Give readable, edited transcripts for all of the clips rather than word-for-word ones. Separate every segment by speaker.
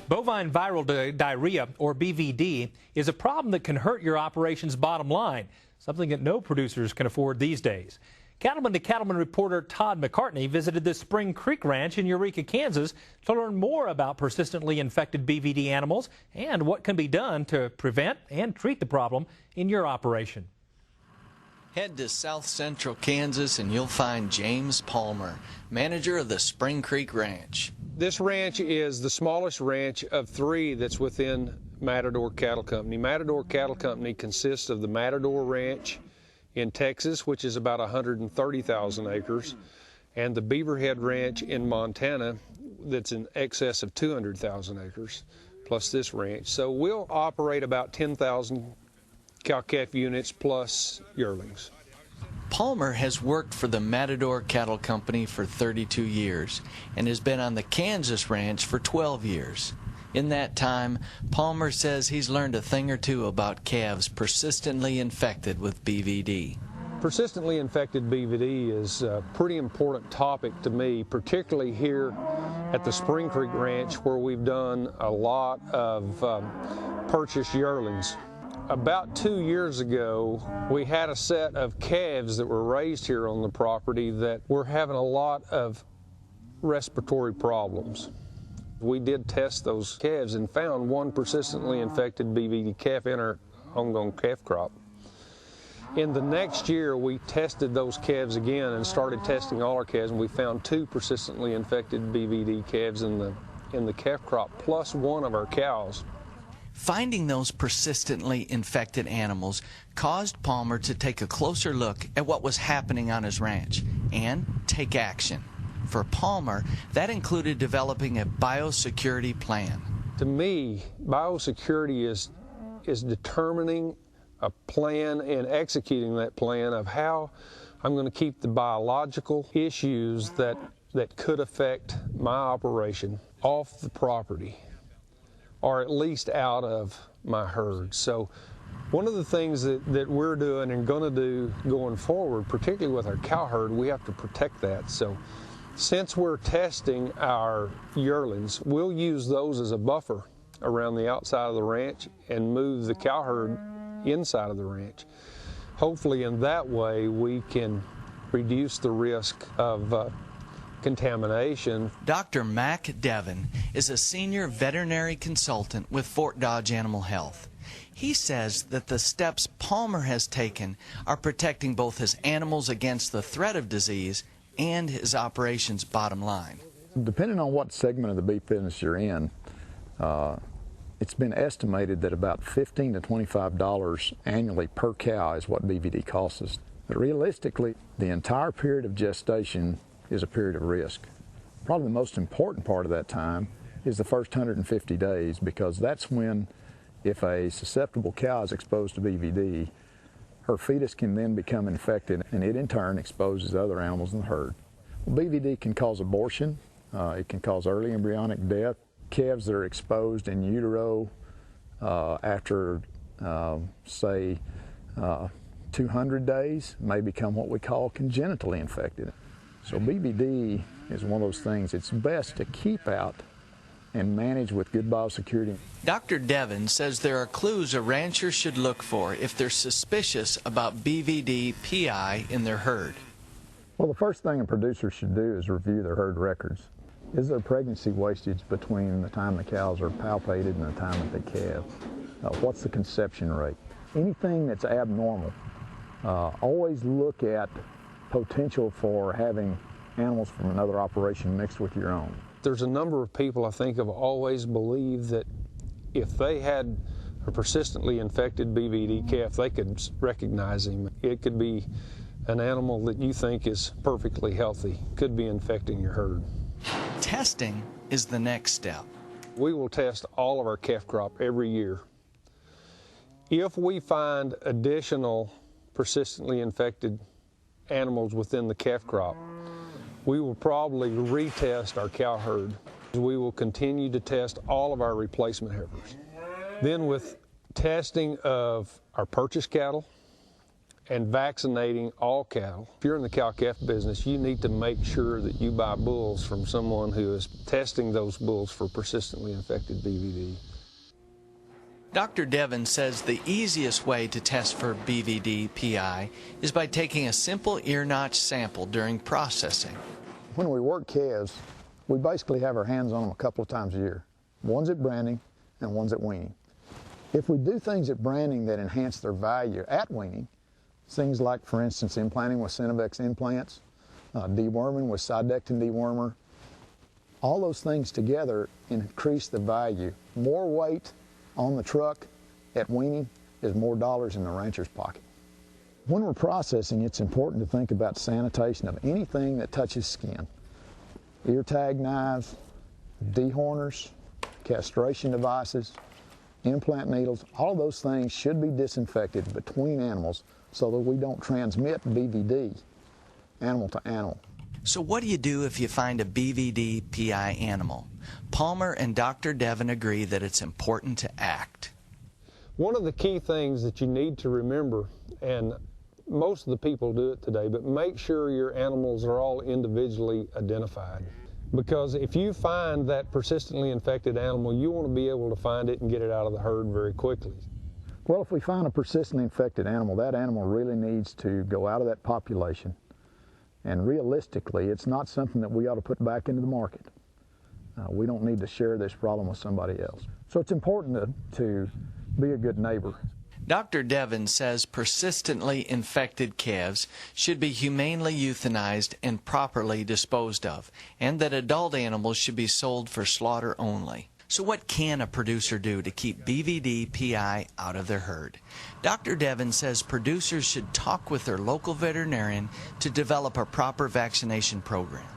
Speaker 1: Bovine viral diarrhea, or BVD, is a problem that can hurt your operation's bottom line, something that no producers can afford these days. Cattleman to Cattleman reporter Todd McCartney visited the Spring Creek Ranch in Eureka, Kansas, to learn more about persistently infected BVD animals and what can be done to prevent and treat the problem in your operation.
Speaker 2: Head to south central Kansas and you'll find James Palmer, manager of the Spring Creek Ranch.
Speaker 3: This ranch is the smallest ranch of 3 that's within Matador Cattle Company. Matador Cattle Company consists of the Matador Ranch in Texas, which is about 130,000 acres, and the Beaverhead Ranch in Montana that's in excess of 200,000 acres, plus this ranch. So we'll operate about 10,000 cow-calf units plus yearlings.
Speaker 2: Palmer has worked for the Matador Cattle Company for 32 years and has been on the Kansas ranch for 12 years. In that time, Palmer says he's learned a thing or two about calves persistently infected with BVD.
Speaker 3: Persistently infected BVD is a pretty important topic to me, particularly here at the Spring Creek Ranch, where we've done a lot of purchased yearlings. About 2 years ago, we had a set of calves that were raised here on the property that were having a lot of respiratory problems. We did test those calves and found one persistently infected BVD calf in our homegrown calf crop. In the next year, we tested those calves again and started testing all our calves, and we found 2 persistently infected BVD calves in the calf crop, plus one of our cows.
Speaker 2: Finding those persistently infected animals caused Palmer to take a closer look at what was happening on his ranch and take action. For Palmer, that included developing a biosecurity plan.
Speaker 3: To me, biosecurity is determining a plan and executing that plan of how I'm going to keep the biological issues that could affect my operation off the property, or at least out of my herd. So one of the things that we're doing and going to do going forward, particularly with our cow herd, we have to protect that. So since we're testing our yearlings, we'll use those as a buffer around the outside of the ranch and move the cow herd inside of the ranch. Hopefully in that way we can reduce the risk of contamination.
Speaker 2: Dr. Mac Devon is a senior veterinary consultant with Fort Dodge Animal Health. He says that the steps Palmer has taken are protecting both his animals against the threat of disease and his operation's bottom line.
Speaker 4: Depending on what segment of the beef business you're in, it's been estimated that about $15 to $25 annually per cow is what BVD costs us. But realistically, the entire period of gestation is a period of risk. Probably the most important part of that time is the first 150 days, because that's when, if a susceptible cow is exposed to BVD, her fetus can then become infected, and it in turn exposes other animals in the herd. Well, BVD can cause abortion, it can cause early embryonic death. Calves that are exposed in utero after, say, 200 days may become what we call congenitally infected. So BVD is one of those things it's best to keep out and manage with good biosecurity.
Speaker 2: Dr. Devon says there are clues a rancher should look for if they're suspicious about BVD PI in their herd.
Speaker 4: Well, the first thing a producer should do is review their herd records. Is there pregnancy wastage between the time the cows are palpated and the time that they calve? What's the conception rate? Anything that's abnormal, always look at potential for having animals from another operation mixed with your own.
Speaker 3: There's a number of people I think have always believed that if they had a persistently infected BVD calf, they could recognize him. It could be an animal that you think is perfectly healthy, could be infecting your herd.
Speaker 2: Testing is the next step.
Speaker 3: We will test all of our calf crop every year. If we find additional persistently infected animals within the calf crop, we will probably retest our cow herd We will continue to test all of our replacement heifers. Then with testing of our purchase cattle and vaccinating all cattle. If you're in the cow-calf business, you need to make sure that you buy bulls from someone who is testing those bulls for persistently infected BVD.
Speaker 2: Dr. Devin says the easiest way to test for BVD-PI is by taking a simple ear notch sample during processing.
Speaker 4: When we work calves, we basically have our hands on them a couple of times a year. One's at branding and one's at weaning. If we do things at branding that enhance their value at weaning, things like, for instance, implanting with Synovex implants, deworming with Sidectin dewormer, all those things together increase the value. More weight on the truck at weaning is more dollars in the rancher's pocket. When we're processing, it's important to think about sanitation of anything that touches skin. Ear tag knives, dehorners, castration devices, implant needles, all those things should be disinfected between animals so that we don't transmit BVD animal to animal.
Speaker 2: So what do you do if you find a BVD-PI animal? Palmer and Dr. Devin agree that it's important to act.
Speaker 3: One of the key things that you need to remember, and most of the people do it today, but make sure your animals are all individually identified. Because if you find that persistently infected animal, you want to be able to find it and get it out of the herd very quickly.
Speaker 4: Well, if we find a persistently infected animal, that animal really needs to go out of that population. And realistically, it's not something that we ought to put back into the market. We don't need to share this problem with somebody else. So it's important to be a good neighbor.
Speaker 2: Dr. Devin says persistently infected calves should be humanely euthanized and properly disposed of, and that adult animals should be sold for slaughter only. So what can a producer do to keep BVD-PI out of their herd? Dr. Devin says producers should talk with their local veterinarian to develop a proper vaccination program.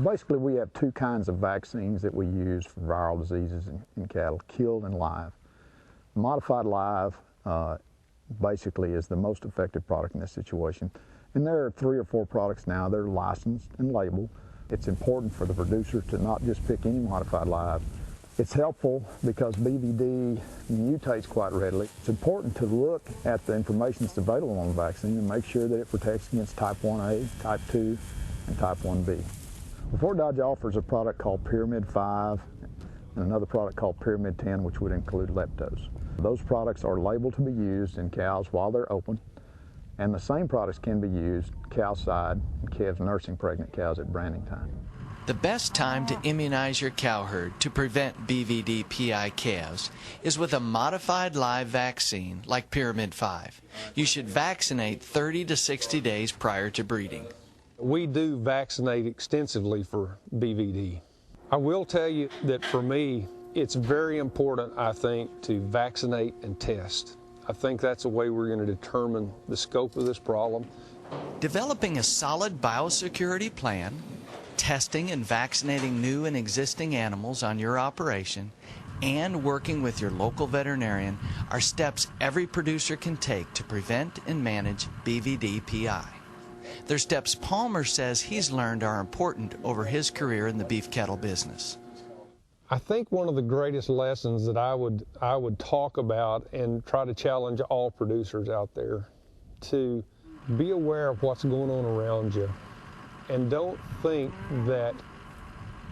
Speaker 4: Basically, we have two kinds of vaccines that we use for viral diseases in cattle, killed and live. Modified live basically is the most effective product in this situation. And there are 3 or 4 products now that are licensed and labeled. It's important for the producer to not just pick any modified live. It's helpful because BVD mutates quite readily. It's important to look at the information that's available on the vaccine and make sure that it protects against type 1A, type 2, and type 1B. Fort Dodge offers a product called Pyramid 5 and another product called Pyramid 10, which would include leptos. Those products are labeled to be used in cows while they're open, and the same products can be used cow-side and calves nursing pregnant cows at branding time.
Speaker 2: The best time to immunize your cow herd to prevent BVD-PI calves is with a modified live vaccine like Pyramid 5. You should vaccinate 30 to 60 days prior to breeding.
Speaker 3: We do vaccinate extensively for BVD. I will tell you that for me, it's very important, I think, to vaccinate and test. I think that's the way we're going to determine the scope of this problem.
Speaker 2: Developing a solid biosecurity plan, testing and vaccinating new and existing animals on your operation, and working with your local veterinarian are steps every producer can take to prevent and manage BVD-PI. They're steps Palmer says he's learned are important over his career in the beef cattle business.
Speaker 3: I think one of the greatest lessons that I would talk about and try to challenge all producers out there to be aware of what's going on around you, and don't think that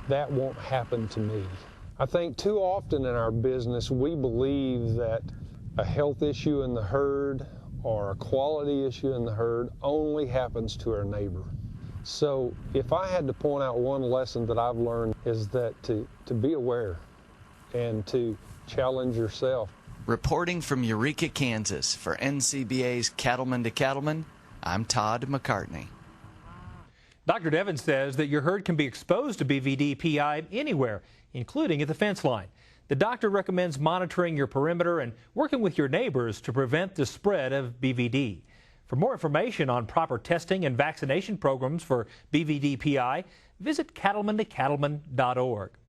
Speaker 3: that won't happen to me. I think too often in our business we believe that a health issue in the herd or a quality issue in the herd only happens to our neighbor. So if I had to point out one lesson that I've learned is that to be aware and to challenge yourself.
Speaker 2: Reporting from Eureka, Kansas for NCBA's Cattleman to Cattleman, I'm Todd McCartney.
Speaker 1: Dr. Devin says that your herd can be exposed to BVD-PI anywhere, including at the fence line. The doctor recommends monitoring your perimeter and working with your neighbors to prevent the spread of BVD. For more information on proper testing and vaccination programs for BVD-PI, visit cattlemantocattleman.org.